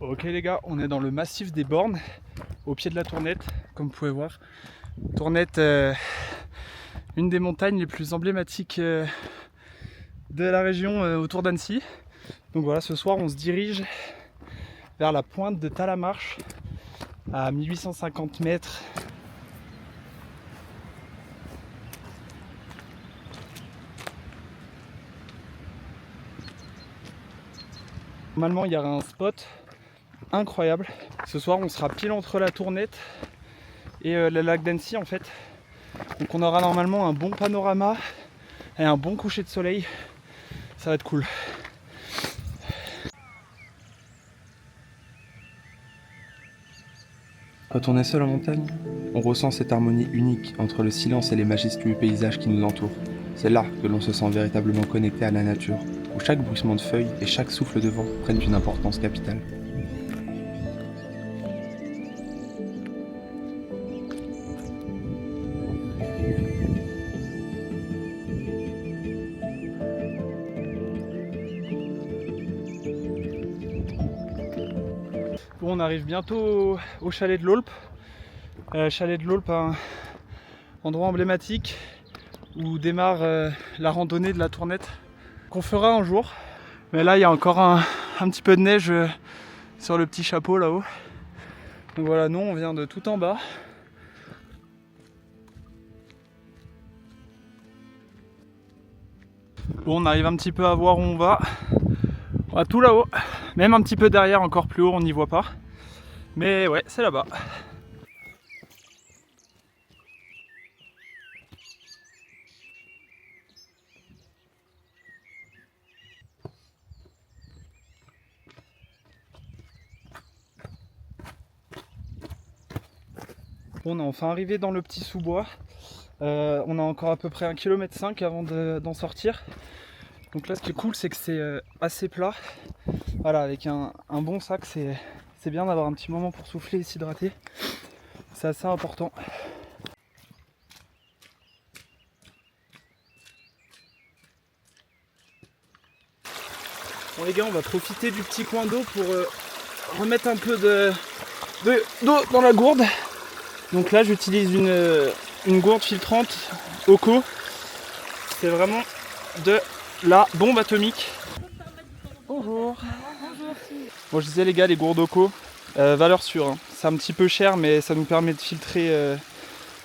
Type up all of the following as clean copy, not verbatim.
Ok les gars, on est dans le massif des Bornes, au pied de la Tournette, comme vous pouvez voir. Tournette, une des montagnes les plus emblématiques de la région autour d'Annecy. Donc voilà, ce soir on se dirige vers la pointe de Talamarche, à 1850 mètres. Normalement il y aura un spot incroyable. Ce soir on sera pile entre la Tournette et le lac d'Annecy en fait. Donc on aura normalement un bon panorama et un bon coucher de soleil. Ça va être cool. Quand on est seul en montagne, on ressent cette harmonie unique entre le silence et les majestueux paysages qui nous entourent. C'est là que l'on se sent véritablement connecté à la nature, où chaque bruissement de feuilles et chaque souffle de vent prennent une importance capitale. Bon, on arrive bientôt au chalet de l'Aulpe. Chalet de l'Aulpe, un endroit emblématique où démarre la randonnée de la Tournette qu'on fera un jour. Mais là il y a encore un petit peu de neige sur le petit chapeau là-haut. Donc voilà, nous on vient de tout en bas. Bon, on arrive un petit peu à voir où on va. On va tout là-haut, même un petit peu derrière, encore plus haut, on n'y voit pas. Mais ouais, c'est là-bas. Bon, on est enfin arrivé dans le petit sous-bois. On a encore à peu près 1,5 km avant d'en sortir. Donc là ce qui est cool c'est que c'est assez plat. Voilà, avec un bon sac c'est bien d'avoir un petit moment pour souffler et s'hydrater. C'est assez important. Bon les gars, on va profiter du petit coin d'eau pour remettre un peu d'eau dans la gourde. Donc là j'utilise une gourde filtrante Oco. C'est vraiment de la bombe atomique. Bonjour. Bon, je disais les gars, les gourdes Oco, valeur sûre, hein. C'est un petit peu cher mais ça nous permet de filtrer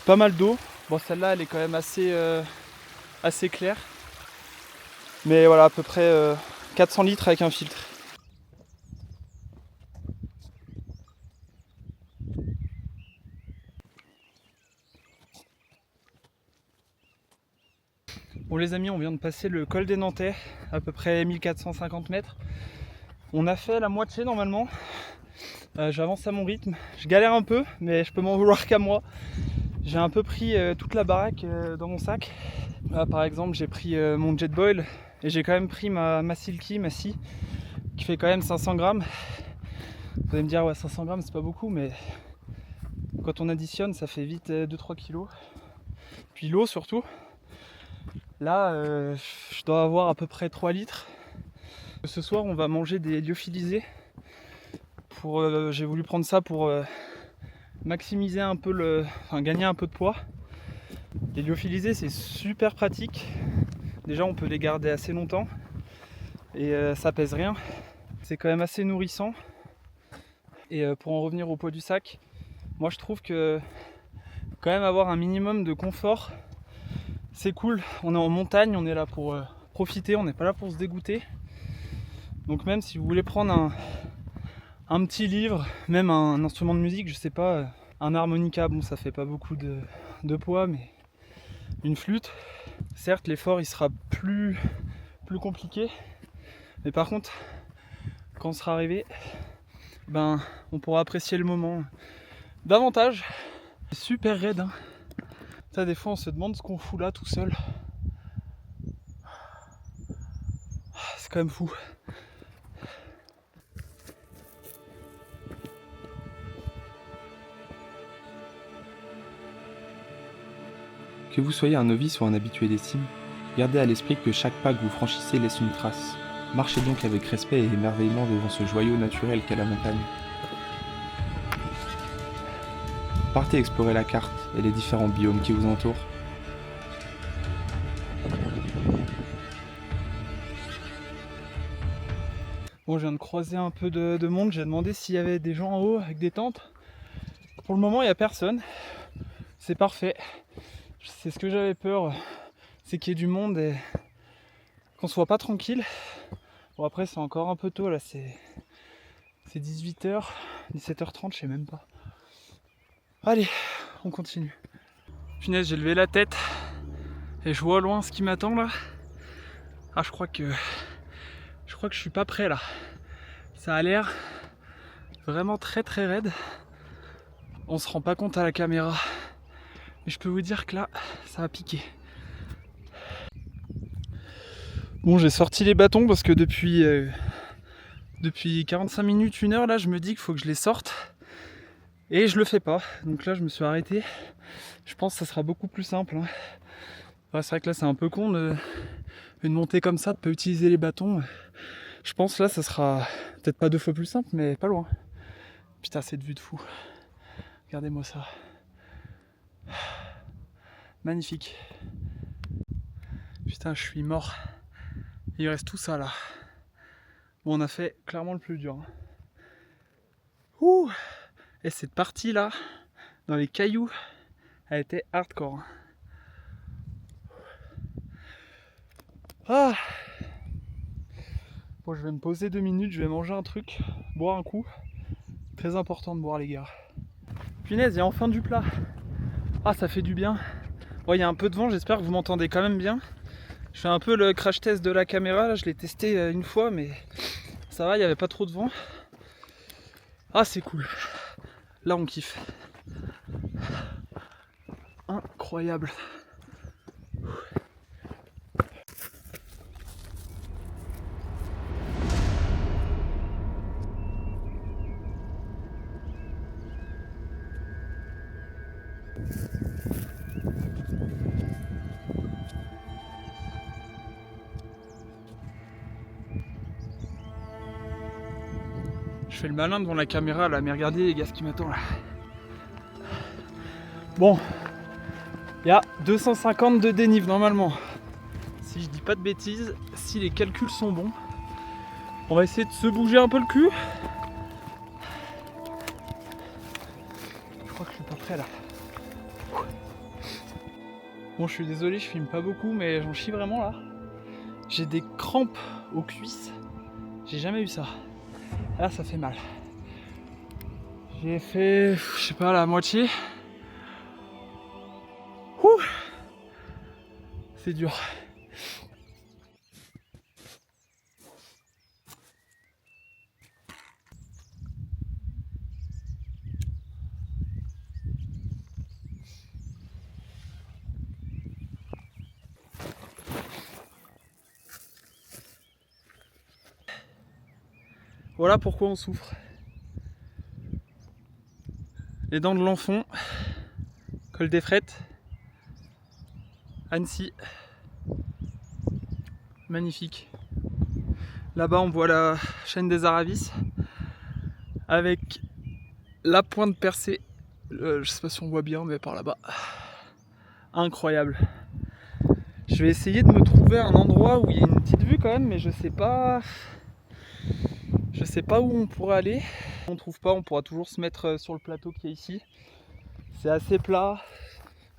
pas mal d'eau. Bon, celle-là elle est quand même assez claire. Mais voilà, à peu près 400 litres avec un filtre. Bon les amis, on vient de passer le col des Nantais, à peu près 1450 mètres. On a fait la moitié normalement. J'avance à mon rythme. Je galère un peu, mais je peux m'en vouloir qu'à moi. J'ai un peu pris toute la baraque dans mon sac. Là par exemple j'ai pris mon Jetboil et j'ai quand même pris ma Silky, ma scie, qui fait quand même 500 grammes. Vous allez me dire ouais 500 grammes c'est pas beaucoup, mais quand on additionne ça fait vite 2-3 kilos. Puis l'eau surtout. Là je dois avoir à peu près 3 litres. Ce soir on va manger des lyophilisés. J'ai voulu prendre ça pour maximiser un peu gagner un peu de poids. Les lyophilisés c'est super pratique. Déjà on peut les garder assez longtemps et ça pèse rien. C'est quand même assez nourrissant. Et pour en revenir au poids du sac, moi je trouve que quand même avoir un minimum de confort, c'est cool. On est en montagne, on est là pour profiter, on n'est pas là pour se dégoûter. Donc même si vous voulez prendre un petit livre, même un instrument de musique, je sais pas, un harmonica, bon ça fait pas beaucoup de poids, mais une flûte, certes l'effort il sera plus compliqué, mais par contre quand on sera arrivé, ben on pourra apprécier le moment davantage. C'est super raide, hein. Ça, des fois on se demande ce qu'on fout là tout seul. C'est quand même fou. Que vous soyez un novice ou un habitué des cimes, gardez à l'esprit que chaque pas que vous franchissez laisse une trace. Marchez donc avec respect et émerveillement devant ce joyau naturel qu'est la montagne. Partez explorer la carte et les différents biomes qui vous entourent. Bon, je viens de croiser un peu de monde, j'ai demandé s'il y avait des gens en haut avec des tentes. Pour le moment, il n'y a personne. C'est parfait. C'est ce que j'avais peur, c'est qu'il y ait du monde et qu'on soit pas tranquille. Bon, après, c'est encore un peu tôt là, c'est 18h, 17h30, je sais même pas. Allez, on continue. Punaise, j'ai levé la tête et je vois au loin ce qui m'attend là. Ah, je crois que je suis pas prêt là. Ça a l'air vraiment très très raide. On se rend pas compte à la caméra. Mais je peux vous dire que là, ça va piquer. Bon, j'ai sorti les bâtons parce que depuis 45 minutes, 1 heure là, je me dis qu'il faut que je les sorte. Et je le fais pas. Donc là, je me suis arrêté. Je pense que ça sera beaucoup plus simple. Hein. Ouais, c'est vrai que là, c'est un peu con une montée comme ça, de pas utiliser les bâtons. Je pense là, ça sera peut-être pas 2 fois plus simple, mais pas loin. Putain, c'est de vue de fou. Regardez-moi ça. Magnifique. Putain, je suis mort. Il reste tout ça là. Bon, on a fait clairement le plus dur. Hein. Ouh. Et cette partie là, dans les cailloux, elle était hardcore. Ah. Bon, je vais me poser 2 minutes, je vais manger un truc, boire un coup. Très important de boire, les gars. Punaise, il y a enfin du plat. Ah, ça fait du bien. Bon, il y a un peu de vent, j'espère que vous m'entendez quand même bien. Je fais un peu le crash test de la caméra, là, je l'ai testé une fois, mais ça va, il n'y avait pas trop de vent. Ah, c'est cool. Là, on kiffe. Incroyable. Je fais le malin devant la caméra là, mais regardez les gars ce qui m'attend là. Bon, il y a 250 de dénive normalement. Si je dis pas de bêtises, si les calculs sont bons, on va essayer de se bouger un peu le cul. Je crois que je suis pas prêt là. Bon, je suis désolé, je filme pas beaucoup, mais j'en chie vraiment là. J'ai des crampes aux cuisses. J'ai jamais eu ça. Là, ça fait mal. J'ai fait, je sais pas, la moitié. Ouh, c'est dur. Voilà pourquoi on souffre. Les dents de l'enfant, col des Frettes, Annecy, magnifique. Là-bas on voit la chaîne des Aravis avec la pointe percée. Je sais pas si on voit bien, mais par là-bas. Incroyable. Je vais essayer de me trouver un endroit où il y a une petite vue quand même, mais je sais pas où on pourrait aller. Si on trouve pas, on pourra toujours se mettre sur le plateau qui est ici. C'est assez plat.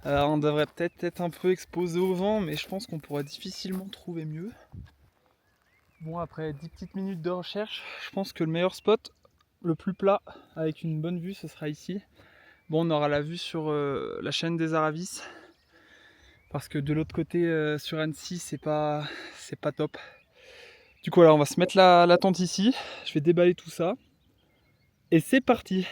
On devrait peut-être être un peu exposé au vent, mais je pense qu'on pourra difficilement trouver mieux. Bon, après 10 petites minutes de recherche, je pense que le meilleur spot, le plus plat, avec une bonne vue, ce sera ici. Bon, on aura la vue sur la chaîne des Aravis. Parce que de l'autre côté, sur Annecy, c'est pas top. Du coup, là, on va se mettre la tente ici. Je vais déballer tout ça. Et c'est parti!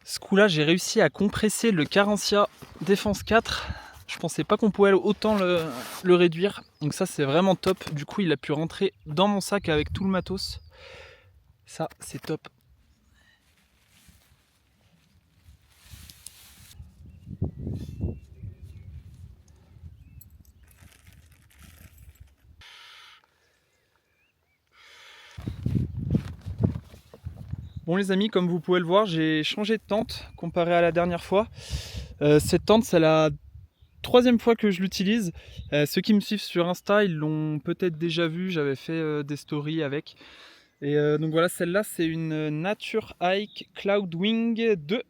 Ce coup-là, j'ai réussi à compresser le Carinthia Défense 4. Je pensais pas qu'on pouvait autant le réduire. Donc ça, c'est vraiment top. Du coup, il a pu rentrer dans mon sac avec tout le matos. Ça, c'est top. Bon les amis, comme vous pouvez le voir, j'ai changé de tente comparé à la dernière fois. Cette tente, c'est la troisième fois que je l'utilise. Ceux qui me suivent sur Insta, ils l'ont peut-être déjà vu, j'avais fait des stories avec. Et donc voilà, celle-là, c'est une Nature Hike Cloudwing 2.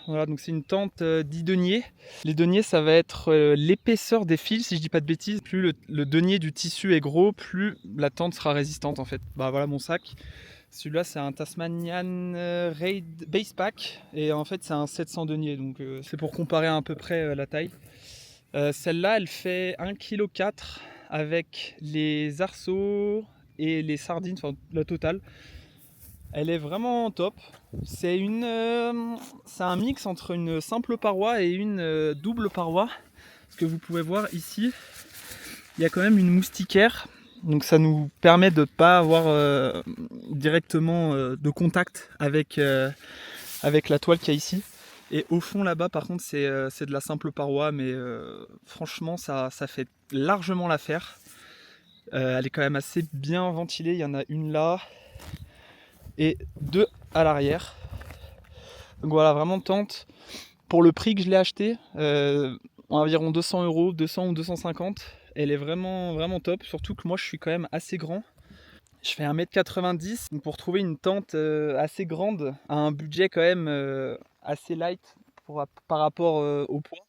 Voilà, donc c'est une tente 10 deniers. Les deniers, ça va être l'épaisseur des fils, si je dis pas de bêtises. Plus le denier du tissu est gros, plus la tente sera résistante en fait. Bah voilà mon sac. Celui-là, c'est un Tasmanian Raid Base Pack. Et en fait, c'est un 700 deniers. Donc c'est pour comparer à peu près la taille. Celle-là, elle fait 1,4 kg avec les arceaux et les sardines, enfin la totale. Elle est vraiment top. C'est un mix entre une simple paroi et une double paroi. Ce que vous pouvez voir ici, il y a quand même une moustiquaire. Donc ça nous permet de ne pas avoir directement de contact avec la toile qu'il y a ici. Et au fond là-bas par contre c'est de la simple paroi, mais franchement ça fait largement l'affaire. Elle est quand même assez bien ventilée, il y en a une là et deux à l'arrière. Donc voilà, vraiment tente. Pour le prix que je l'ai acheté, environ 200 €, 200 ou 250, elle est vraiment, vraiment top. Surtout que moi je suis quand même assez grand. Je fais 1,90 m, donc pour trouver une tente assez grande à un budget quand même assez light par rapport au poids,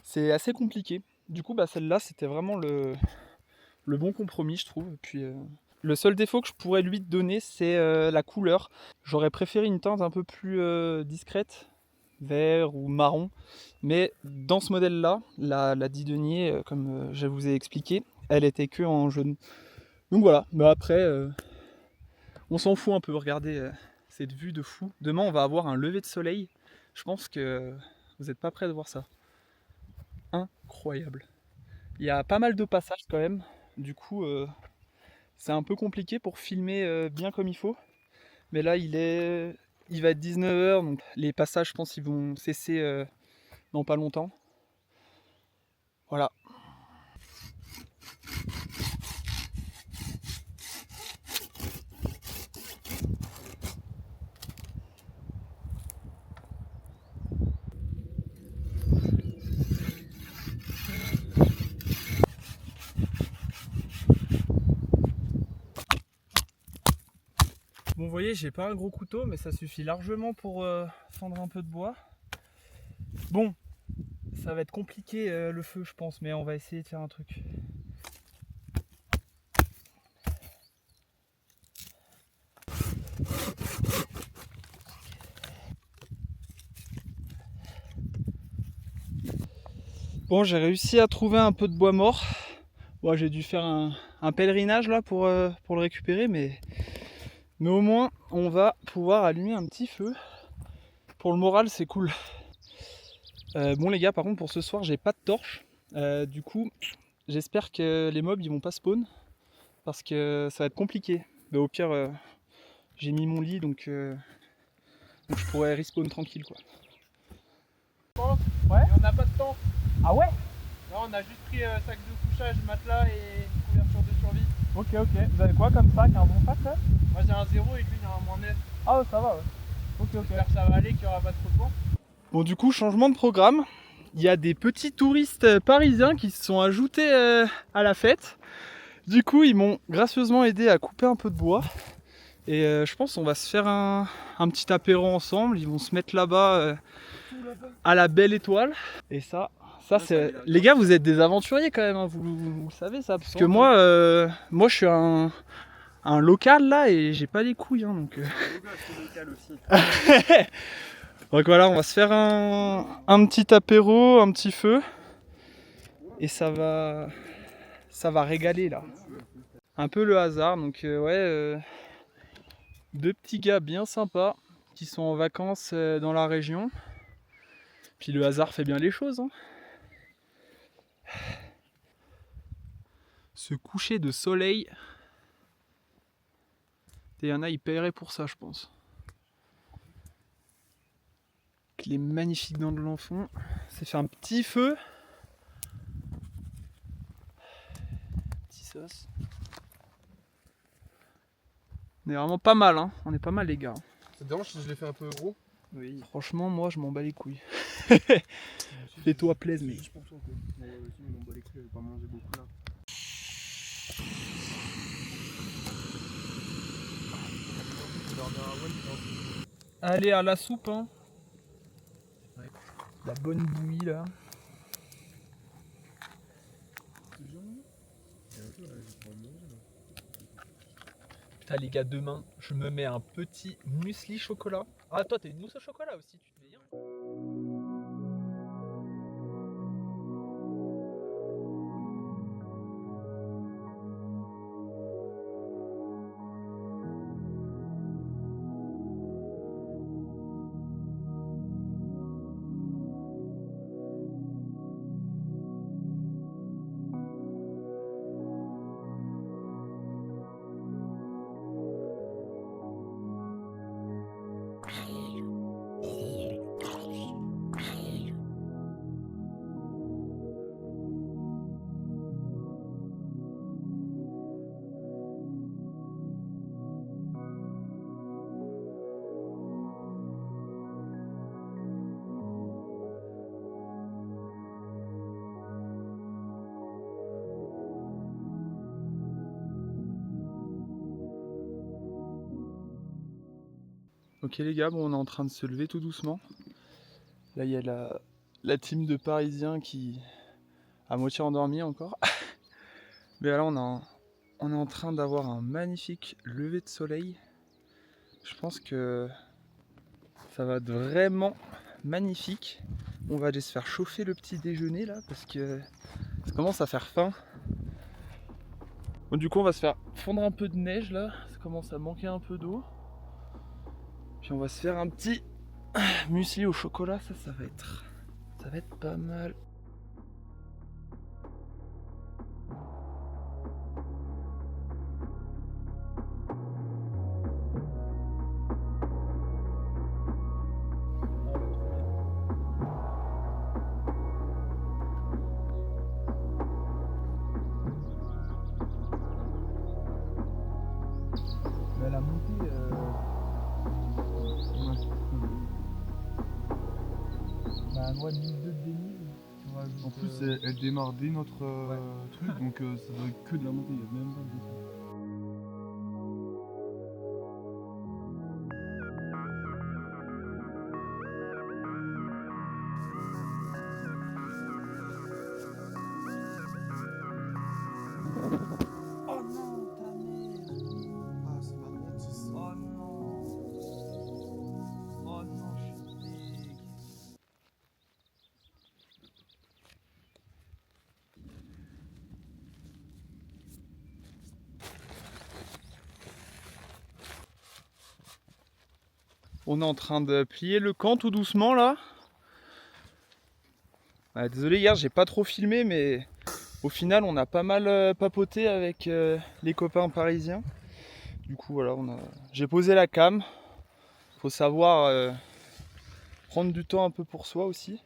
c'est assez compliqué. Du coup, bah, celle-là, c'était vraiment le bon compromis, je trouve. Et puis, le seul défaut que je pourrais lui donner, c'est la couleur. J'aurais préféré une teinte un peu plus discrète, vert ou marron. Mais dans ce modèle-là, la 10 deniers, comme je vous ai expliqué, elle était que en jaune. Donc voilà, mais après, on s'en fout un peu. Regardez cette vue de fou. Demain, on va avoir un lever de soleil. Je pense que vous n'êtes pas prêts de voir ça. Incroyable. Il y a pas mal de passages quand même. Du coup, c'est un peu compliqué pour filmer bien comme il faut. Mais là, il va être 19 h, donc les passages, je pense, ils vont cesser dans pas longtemps. Voilà. Bon, vous voyez, j'ai pas un gros couteau, mais ça suffit largement pour fendre un peu de bois. Bon, ça va être compliqué le feu, je pense, mais on va essayer de faire un truc. Bon, j'ai réussi à trouver un peu de bois mort. Bon, j'ai dû faire un pèlerinage là pour le récupérer, mais au moins on va pouvoir allumer un petit feu. Pour le moral, c'est cool. Bon les gars, par contre pour ce soir, j'ai pas de torche. Du coup, j'espère que les mobs ils vont pas spawn, parce que ça va être compliqué. Mais au pire, j'ai mis mon lit, donc je pourrais respawn tranquille quoi. Ouais. Et on n'a pas de temps. Ah ouais? Là, on a juste pris sac de couchage, matelas et couverture de survie. Ok, ok. Vous avez quoi comme sac? Un bon sac là? Moi j'ai un 0 et lui il a un -9. Ah ça va, ouais. Ok, ok. J'espère que ça va aller, qu'il n'y aura pas trop de vent. Bon, du coup, changement de programme. Il y a des petits touristes parisiens qui se sont ajoutés à la fête. Du coup, ils m'ont gracieusement aidé à couper un peu de bois. Et je pense qu'on va se faire un petit apéro ensemble. Ils vont se mettre là-bas à la belle étoile. Et ça c'est... Les gars, vous êtes des aventuriers quand même, hein. Vous le savez ça. Parce que moi je suis un local là et j'ai pas les couilles. Hein, donc, local aussi. donc voilà, on va se faire un petit apéro, un petit feu. Et ça va régaler là. Un peu le hasard, donc deux petits gars bien sympas qui sont en vacances dans la région. Puis le hasard fait bien les choses. Hein. Ce coucher de soleil. Et il y en a, ils paieraient pour ça, je pense. Il est magnifique dans de l'enfant. Ça fait un petit feu. Petit sauce. On est vraiment pas mal, hein. On est pas mal, les gars. Ça te dérange si je l'ai fait un peu gros? Oui. Franchement, moi, je m'en bats les couilles. Fais-toi plaisir, mais. Juste pour toi, quoi. Moi aussi, je m'en bats les couilles, je vais pas manger beaucoup là. Allez, à la soupe, hein. La bonne bouillie, là. Putain, les gars, demain, je me mets un petit muesli chocolat. Ah, toi, t'as une mousse au chocolat aussi, tu te mets bien. Ok les gars, bon, on est en train de se lever tout doucement. Là il y a la team de Parisiens qui à moitié endormi encore. Mais là on est en train d'avoir un magnifique lever de soleil. Je pense que ça va être vraiment magnifique. On va aller se faire chauffer le petit déjeuner là parce que ça commence à faire faim. Bon, du coup on va se faire fondre un peu de neige là, ça commence à manquer un peu d'eau. Puis on va se faire un petit muesli au chocolat, ça va être pas mal. Mais la montée, ouais, 1002 de dénivelé. En plus, elle démarre dès notre truc, donc ça doit être que de la montée, il n'y a même pas de descente. Oh non, ta mère! Ah, c'est ma montisse. Oh non! Oh non, je suis deg. On est en train de plier le camp tout doucement là. Ouais, désolé, hier j'ai pas trop filmé, mais au final on a pas mal papoté avec les copains parisiens. Du coup voilà, j'ai posé la cam. Faut savoir prendre du temps un peu pour soi aussi.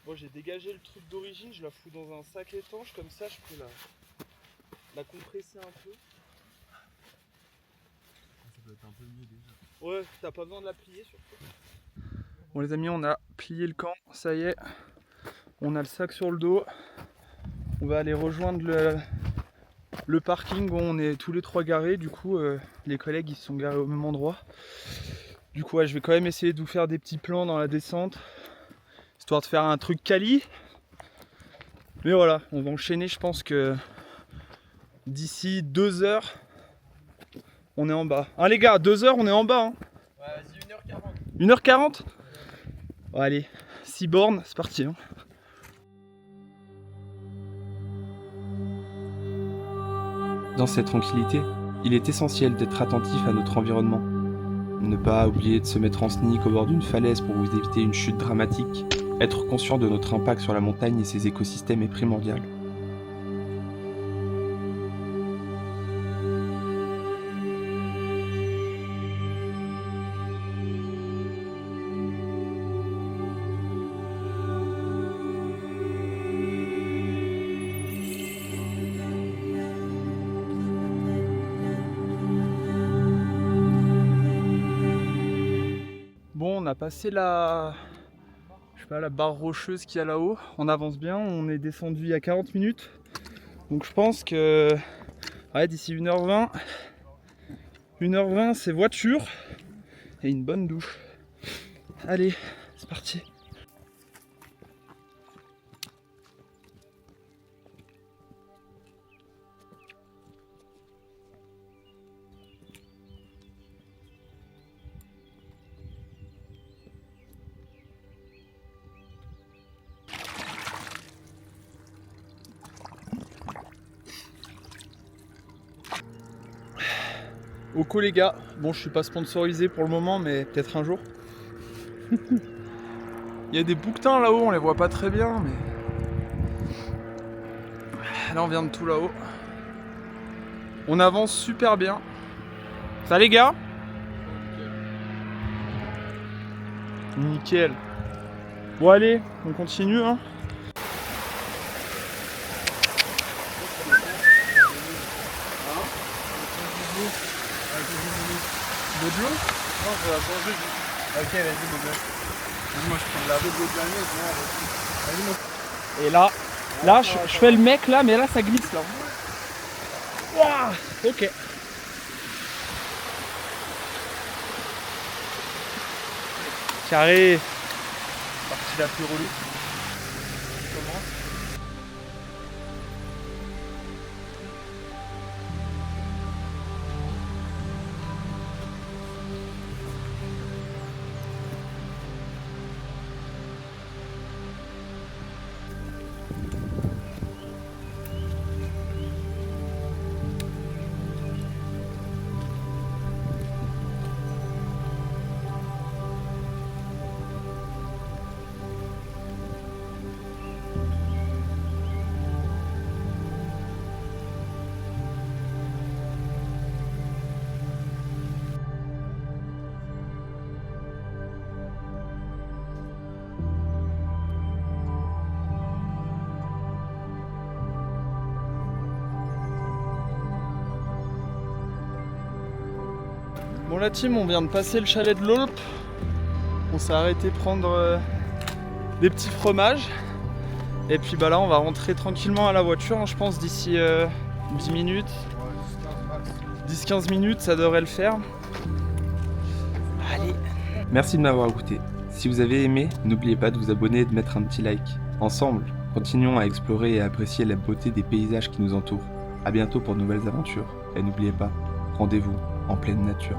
Bon, j'ai dégagé le truc d'origine, je la fous dans un sac étanche, comme ça je peux la compresser un peu. Ça doit être un peu mieux déjà. Ouais, t'as pas besoin de la plier surtout. Bon les amis, on a plié le camp, ça y est. On a le sac sur le dos. On va aller rejoindre le parking où on est tous les trois garés. Du coup, les collègues ils se sont garés au même endroit. Du coup, ouais, je vais quand même essayer de vous faire des petits plans dans la descente, histoire de faire un truc quali. Mais voilà, on va enchaîner, je pense que d'ici 2 heures, on est en bas. Hein les gars, 2 heures, on est en bas. Hein. Ouais, vas-y, 1h40. 1h40 ? Bon, allez, 6 bornes, c'est parti. Hein. Dans cette tranquillité, il est essentiel d'être attentif à notre environnement. Ne pas oublier de se mettre en sneak au bord d'une falaise pour vous éviter une chute dramatique. Être conscient de notre impact sur la montagne et ses écosystèmes est primordial. Bon, on a passé la barre rocheuse qu'il y a là-haut. On avance bien, on est descendu il y a 40 minutes. Donc je pense que d'ici 1h20, c'est voiture et une bonne douche. Allez, c'est parti. Oko les gars, bon je suis pas sponsorisé pour le moment mais peut-être un jour. Il y a des bouquetins là-haut, on les voit pas très bien mais... Là on vient de tout là-haut. On avance super bien. Ça les gars? Nickel. Bon allez, on continue hein. De l'eau? Non, je vais attendre. Ok, vas-y, mon gars. Moi, je prends de la de l'eau. Et là, je fais le mec là, mais là, ça glisse là. Wouah, ok. Carré. Partie la plus relou. Bon la team, on vient de passer le chalet de l'Aulpe. On s'est arrêté prendre des petits fromages. Et puis bah là on va rentrer tranquillement à la voiture, hein, je pense d'ici 10 minutes. 10-15 minutes, ça devrait le faire. Allez. Merci de m'avoir écouté. Si vous avez aimé, n'oubliez pas de vous abonner et de mettre un petit like. Ensemble, continuons à explorer et à apprécier la beauté des paysages qui nous entourent. A bientôt pour de nouvelles aventures. Et n'oubliez pas, rendez-vous en pleine nature.